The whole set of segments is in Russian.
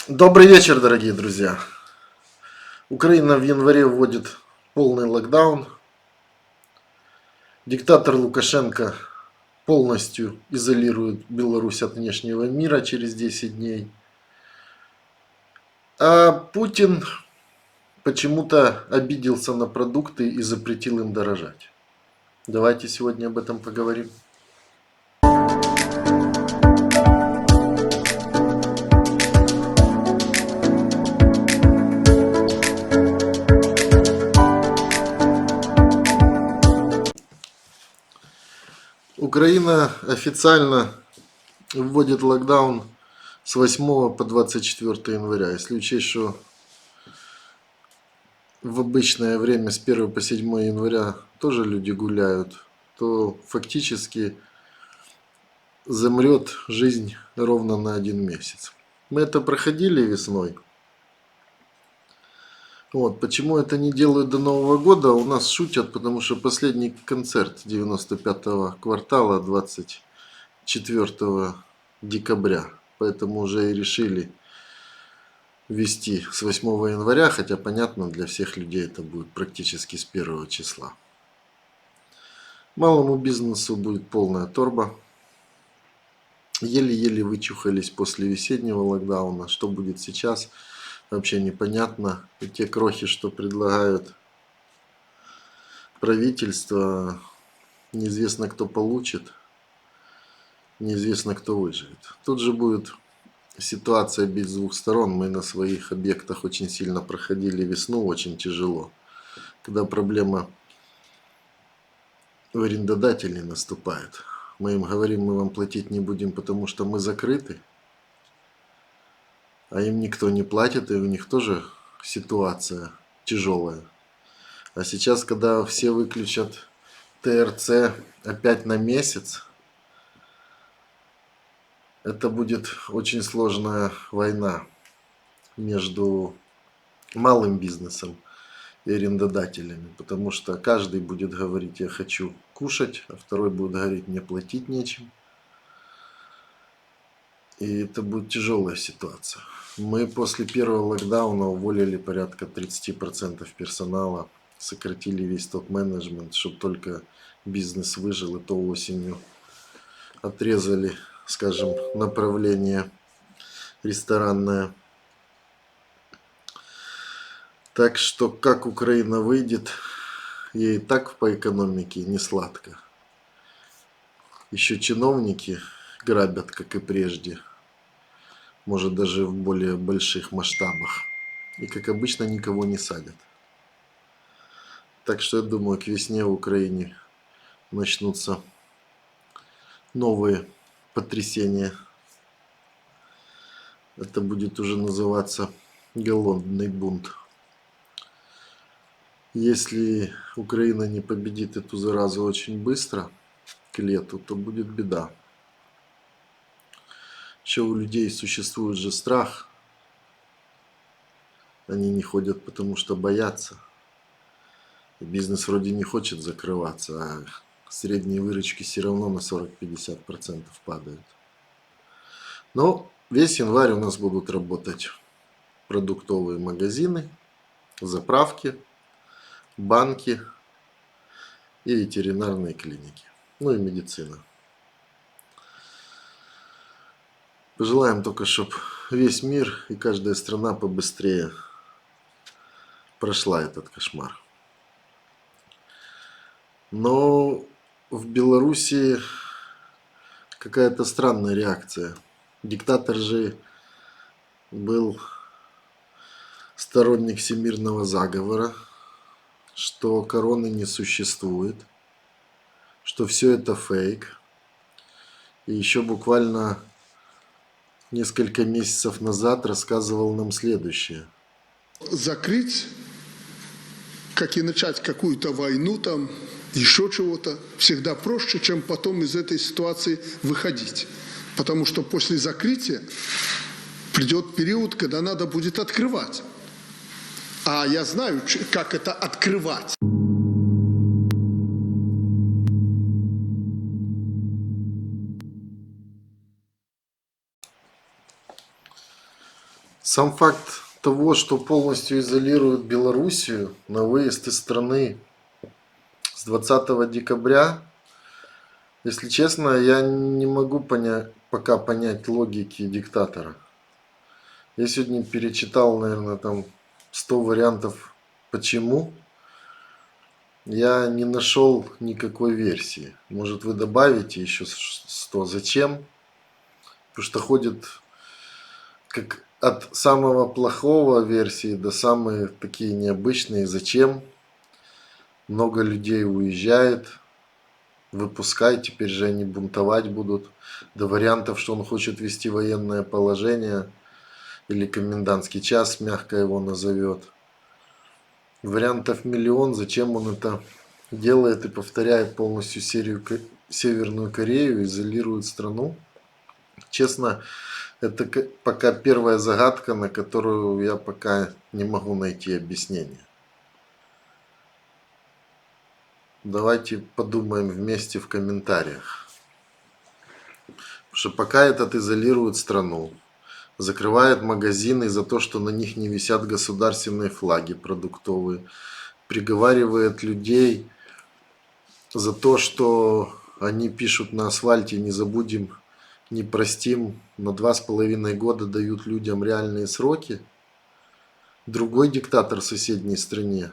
Добрый вечер, дорогие друзья. Украина в январе вводит полный локдаун. Диктатор Лукашенко полностью изолирует Беларусь от внешнего мира через 10 дней. А Путин почему-то обиделся на продукты и запретил им дорожать. Давайте сегодня об этом поговорим. Украина официально вводит локдаун с 8 по 24 января. Если учесть, что в обычное время с 1 по 7 января тоже люди гуляют, то фактически замрет жизнь ровно на 1 месяц. Мы это проходили весной. Вот, почему это не делают до Нового года, у нас шутят, потому что последний концерт 95-го квартала 24 декабря. Поэтому уже и решили ввести с 8 января, хотя понятно, для всех людей это будет практически с 1 числа. Малому бизнесу будет полная торба. Еле-еле вычухались после весеннего локдауна. Что будет сейчас, вообще непонятно. И те крохи, что предлагают правительство, неизвестно, кто получит, неизвестно, кто выживет. Тут же будет ситуация бить с двух сторон. Мы на своих объектах очень сильно проходили весну, очень тяжело. Когда проблема в арендодателей наступает. Мы им говорим, мы вам платить не будем, потому что мы закрыты. А им никто не платит, и у них тоже ситуация тяжелая. А сейчас, когда все выключат ТРЦ опять на месяц, это будет очень сложная война между малым бизнесом и арендодателями. Потому что каждый будет говорить, я хочу кушать, а второй будет говорить, мне платить нечем. И это будет тяжелая ситуация. Мы после первого локдауна уволили порядка 30% персонала, сократили весь топ-менеджмент, чтобы только бизнес выжил, и то осенью отрезали, скажем, направление ресторанное. Так что как Украина выйдет, ей и так по экономике не сладко. Еще чиновники грабят, как и прежде. Может, даже в более больших масштабах. И, как обычно, никого не садят. Так что я думаю, к весне в Украине начнутся новые потрясения. Это будет уже называться голодный бунт. Если Украина не победит эту заразу очень быстро, к лету, то будет беда. Еще у людей существует же страх. Они не ходят, потому что боятся. И бизнес вроде не хочет закрываться, а средние выручки все равно на 40-50% падают. Но весь январь у нас будут работать продуктовые магазины, заправки, банки и ветеринарные клиники. Ну и медицина. Пожелаем только, чтобы весь мир и каждая страна побыстрее прошла этот кошмар. Но в Беларуси какая-то странная реакция. Диктатор же был сторонник всемирного заговора, что короны не существует, что все это фейк. И еще буквально несколько месяцев назад рассказывал нам следующее. Закрыть, как и начать какую-то войну там, еще чего-то, всегда проще, чем потом из этой ситуации выходить. Потому что после закрытия придет период, когда надо будет открывать. А я знаю, как это открывать. Сам факт того, что полностью изолируют Белоруссию на выезд из страны с 20 декабря, если честно, я не могу пока понять логики диктатора. Я сегодня перечитал, наверное, там 100 вариантов почему. Я не нашел никакой версии. Может, вы добавите еще 100. Зачем? Потому что ходит как от самого плохого версии до самые такие необычные. Зачем? Много людей уезжает. Выпускай, теперь же они бунтовать будут. До вариантов, что он хочет ввести военное положение или комендантский час, мягко его назовет. Вариантов миллион, зачем он это делает и повторяет полностью серию Северную Корею, изолирует страну. Честно, это пока первая загадка, на которую я пока не могу найти объяснение. Давайте подумаем вместе в комментариях. Потому что пока этот изолирует страну, закрывает магазины за то, что на них не висят государственные флаги продуктовые, приговаривает людей за то, что они пишут на асфальте «не забудем, не простим», на 2,5 года дают людям реальные сроки. Другой диктатор в соседней стране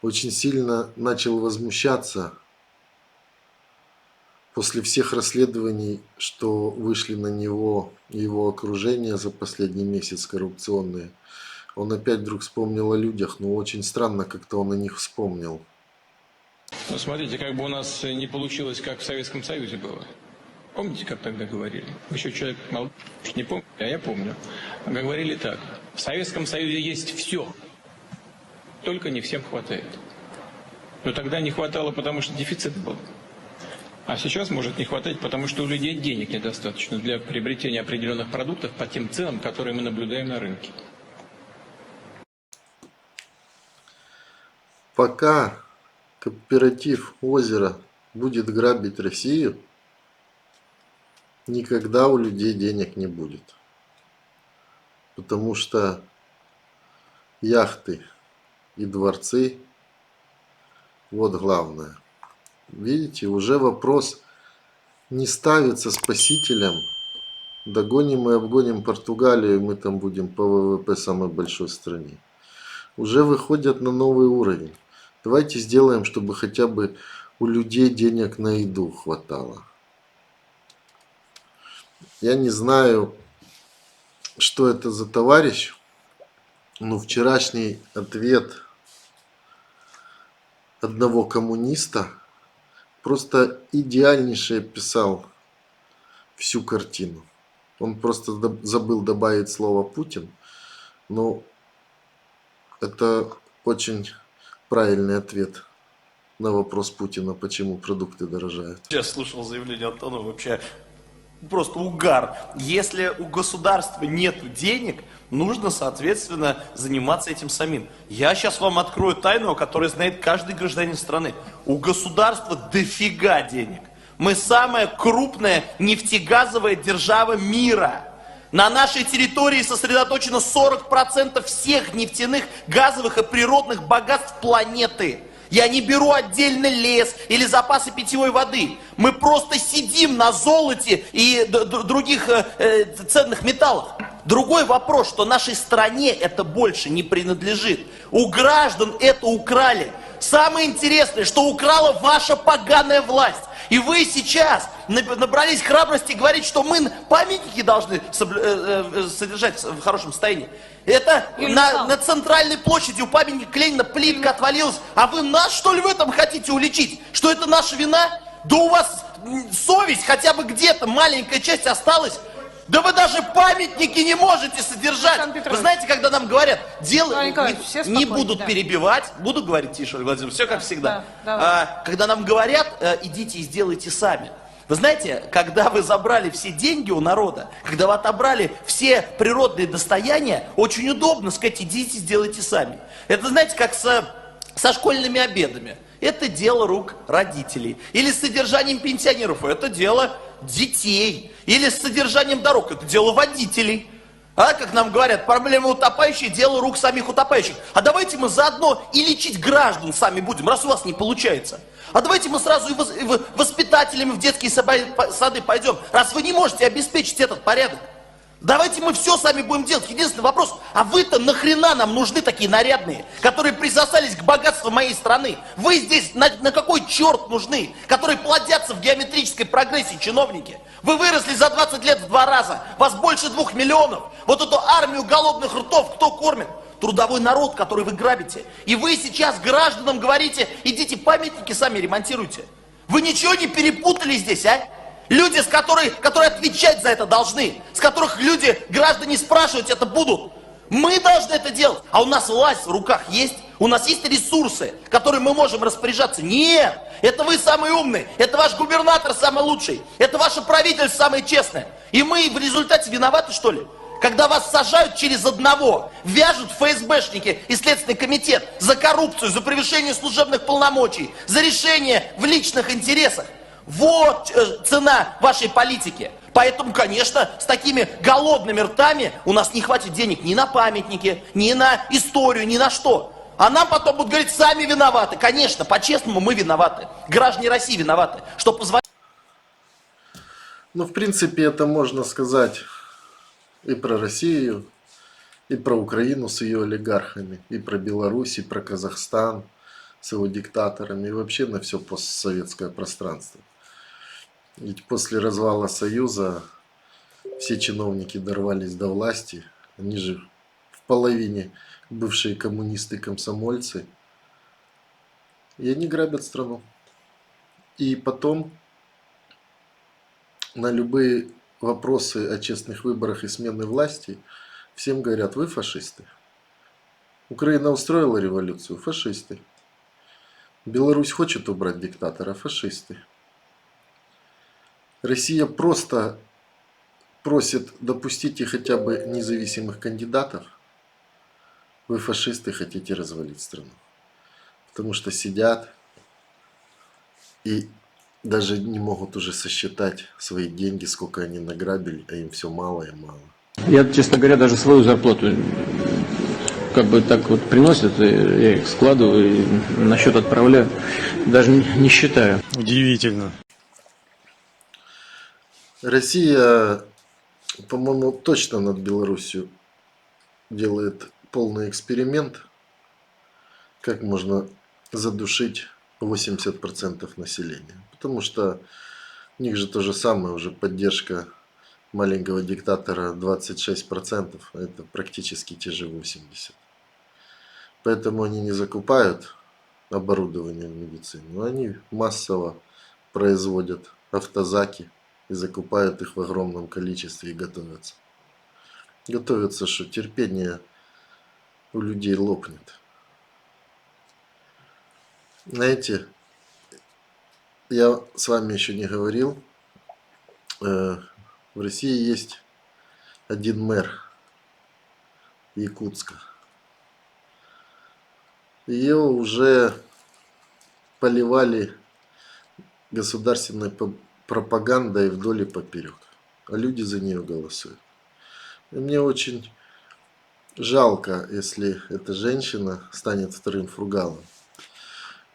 очень сильно начал возмущаться после всех расследований, что вышли на него и его окружение за последний месяц коррупционные. Он опять вдруг вспомнил о людях, но очень странно как-то он о них вспомнил. Ну, смотрите, как бы у нас не получилось, как в Советском Союзе было. Помните, как тогда говорили? Еще человек молодой, не помню, а я помню. Говорили так. В Советском Союзе есть все, только не всем хватает. Но тогда не хватало, потому что дефицит был. А сейчас может не хватать, потому что у людей денег недостаточно для приобретения определенных продуктов по тем ценам, которые мы наблюдаем на рынке. Пока кооператив «Озеро» будет грабить Россию, никогда у людей денег не будет. Потому что яхты и дворцы – вот главное. Видите, уже вопрос не ставится спасителем. Догоним и обгоним Португалию, и мы там будем по ВВП самой большой стране. Уже выходят на новый уровень. Давайте сделаем, чтобы хотя бы у людей денег на еду хватало. Я не знаю, что это за товарищ, но вчерашний ответ одного коммуниста просто идеальнейше описал всю картину. Он просто забыл добавить слово «Путин», но это очень правильный ответ на вопрос Путина, почему продукты дорожают. Я слушал заявление Антонова, вообще просто угар. Если у государства нет денег, нужно, соответственно, заниматься этим самим. Я сейчас вам открою тайну, о которой знает каждый гражданин страны. У государства дофига денег. Мы самая крупная нефтегазовая держава мира. На нашей территории сосредоточено 40% всех нефтяных, газовых и природных богатств планеты. Я не беру отдельно лес или запасы питьевой воды. Мы просто сидим на золоте и других ценных металлах. Другой вопрос, что нашей стране это больше не принадлежит. У граждан это украли. Самое интересное, что украла ваша поганая власть. И вы сейчас набрались храбрости говорить, что мы памятники должны содержать в хорошем состоянии. Это на центральной площади у памятника Ленина плитка отвалилась, а вы нас, что ли, в этом хотите уличить? Что это наша вина? Да у вас совесть хотя бы где-то, маленькая часть осталась. Да вы даже памятники не можете содержать. Вы знаете, когда нам говорят, не будут перебивать, буду говорить тише, Владимир, все как всегда. Когда нам говорят, идите и сделайте сами. Вы знаете, когда вы забрали все деньги у народа, когда вы отобрали все природные достояния, очень удобно сказать, идите, сделайте сами. Это, знаете, как со школьными обедами. Это дело рук родителей. Или с содержанием пенсионеров. Это дело детей. Или с содержанием дорог. Это дело водителей. А, как нам говорят, проблемы утопающие, дело рук самих утопающих. А давайте мы заодно и лечить граждан сами будем, раз у вас не получается. А давайте мы сразу и воспитателями в детские сады пойдем, раз вы не можете обеспечить этот порядок. Давайте мы все сами будем делать. Единственный вопрос, а вы-то нахрена нам нужны такие нарядные, которые присосались к богатству моей страны? Вы здесь на какой черт нужны, которые плодятся в геометрической прогрессии, чиновники? Вы выросли за 20 лет в 2 раза, вас больше 2 миллионов. Вот эту армию голодных ртов кто кормит? Трудовой народ, который вы грабите. И вы сейчас гражданам говорите, идите памятники сами ремонтируйте. Вы ничего не перепутали здесь, а? Люди, которые отвечать за это должны, с которых люди, граждане, спрашивать это будут. Мы должны это делать. А у нас власть в руках есть? У нас есть ресурсы, которыми мы можем распоряжаться? Нет! Это вы самые умные, это ваш губернатор самый лучший, это ваше правительство самое честное. И мы в результате виноваты, что ли? Когда вас сажают через одного, вяжут ФСБшники и Следственный комитет за коррупцию, за превышение служебных полномочий, за решение в личных интересах. Вот цена вашей политики. Поэтому, конечно, с такими голодными ртами у нас не хватит денег ни на памятники, ни на историю, ни на что. А нам потом будут говорить, сами виноваты. Конечно, по-честному мы виноваты. Граждане России виноваты. Что позволяет... Ну, в принципе, это можно сказать и про Россию, и про Украину с ее олигархами, и про Беларусь, и про Казахстан с его диктаторами, и вообще на все постсоветское пространство. Ведь после развала Союза все чиновники дорвались до власти, они же в половине бывшие коммунисты-комсомольцы, и они грабят страну. И потом на любые вопросы о честных выборах и смены власти всем говорят, вы фашисты. Украина устроила революцию, фашисты. Беларусь хочет убрать диктатора, фашисты. Россия просто просит допустите хотя бы независимых кандидатов. Вы фашисты, хотите развалить страну. Потому что сидят и даже не могут уже сосчитать свои деньги, сколько они награбили, а им все мало и мало. Я, честно говоря, даже свою зарплату как бы так вот приносят, я их складываю и на счет отправляю, даже не считаю. Удивительно. Россия, по-моему, точно над Беларусью делает полный эксперимент, как можно задушить 80% населения. Потому что у них же то же самое, уже поддержка маленького диктатора 26%, а это практически те же 80%. Поэтому они не закупают оборудование в медицине, но они массово производят автозаки и закупают их в огромном количестве и готовятся. Готовятся, что терпение у людей лопнет. Знаете, я с вами еще не говорил, в России есть один мэр Якутска. Ее уже поливали государственной пропагандой вдоль и поперек, а люди за нее голосуют. И мне очень жалко, если эта женщина станет вторым Фургалом.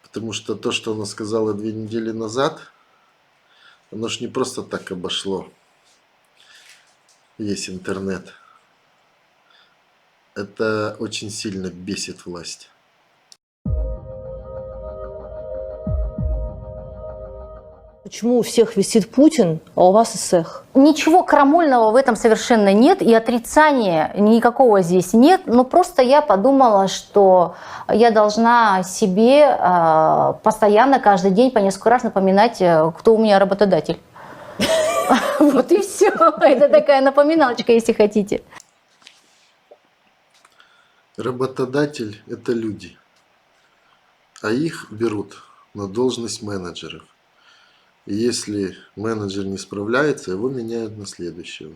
Потому что то, что она сказала 2 недели назад, оно ж не просто так обошло весь интернет. Это очень сильно бесит власть. Почему у всех висит Путин, а у вас эсэх? Ничего крамольного в этом совершенно нет, и отрицания никакого здесь нет. Но просто я подумала, что я должна себе постоянно, каждый день, по несколько раз напоминать, кто у меня работодатель. Вот и все. Это такая напоминалочка, если хотите. Работодатель – это люди, а их берут на должность менеджеров. И если менеджер не справляется, его меняют на следующего.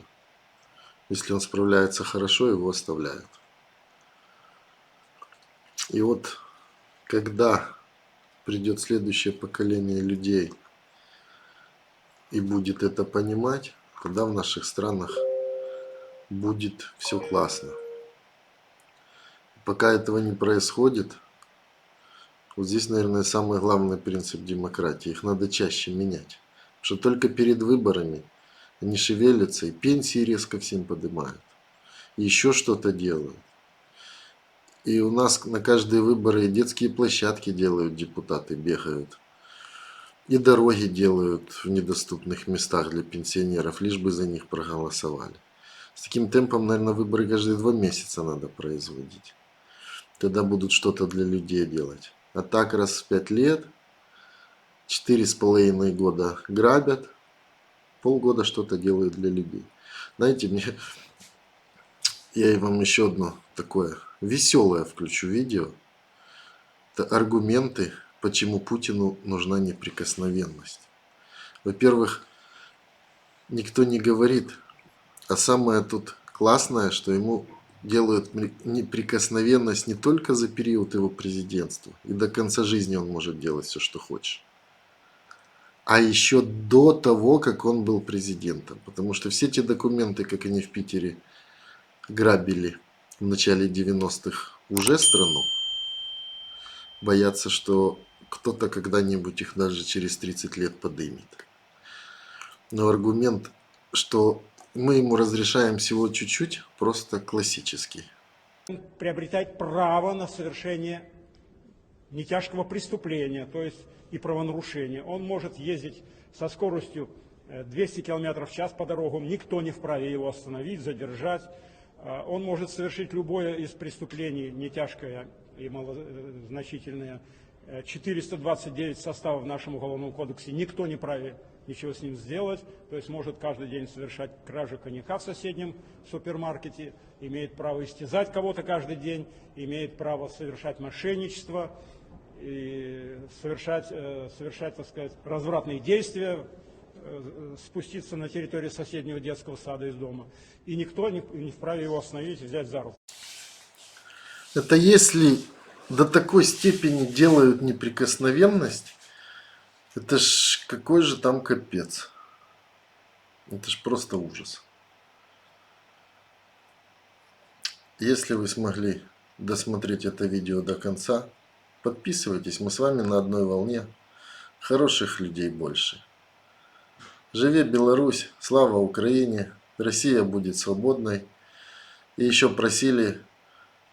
Если он справляется хорошо, его оставляют. И вот когда придет следующее поколение людей и будет это понимать, тогда в наших странах будет все классно. Пока этого не происходит, вот здесь, наверное, самый главный принцип демократии. Их надо чаще менять. Потому что только перед выборами они шевелятся и пенсии резко всем поднимают. И еще что-то делают. И у нас на каждые выборы и детские площадки делают депутаты, бегают. И дороги делают в недоступных местах для пенсионеров, лишь бы за них проголосовали. С таким темпом, наверное, выборы каждые 2 месяца надо производить. Тогда будут что-то для людей делать. А так раз в 5 лет, 4,5 года грабят, полгода что-то делают для людей. Знаете, я вам еще одно такое веселое включу видео. Это аргументы, почему Путину нужна неприкосновенность. Во-первых, никто не говорит, а самое тут классное, что ему делают неприкосновенность не только за период его президентства, и до конца жизни он может делать все, что хочет, а еще до того, как он был президентом. Потому что все те документы, как они в Питере грабили в начале 90-х уже страну, боятся, что кто-то когда-нибудь их даже через 30 лет подымет. Но аргумент, что мы ему разрешаем всего чуть-чуть, просто классический. Приобретать право на совершение нетяжкого преступления, то есть и правонарушения. Он может ездить со скоростью 200 км в час по дорогам, никто не вправе его остановить, задержать. Он может совершить любое из преступлений, нетяжкое и малозначительное. 429 составов в нашем Уголовном кодексе, никто не вправе ничего с ним сделать, то есть может каждый день совершать кражу коньяка в соседнем супермаркете, имеет право истязать кого-то каждый день, имеет право совершать мошенничество, и совершать, так сказать, развратные действия, спуститься на территорию соседнего детского сада из дома. И никто не вправе его остановить и взять за руку. Это если до такой степени делают неприкосновенность, это ж какой же там капец. Это ж просто ужас. Если вы смогли досмотреть это видео до конца, подписывайтесь, мы с вами на одной волне. Хороших людей больше. Живе Беларусь, слава Украине, Россия будет свободной. И еще просили,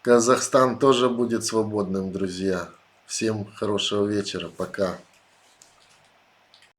Казахстан тоже будет свободным, друзья. Всем хорошего вечера, пока.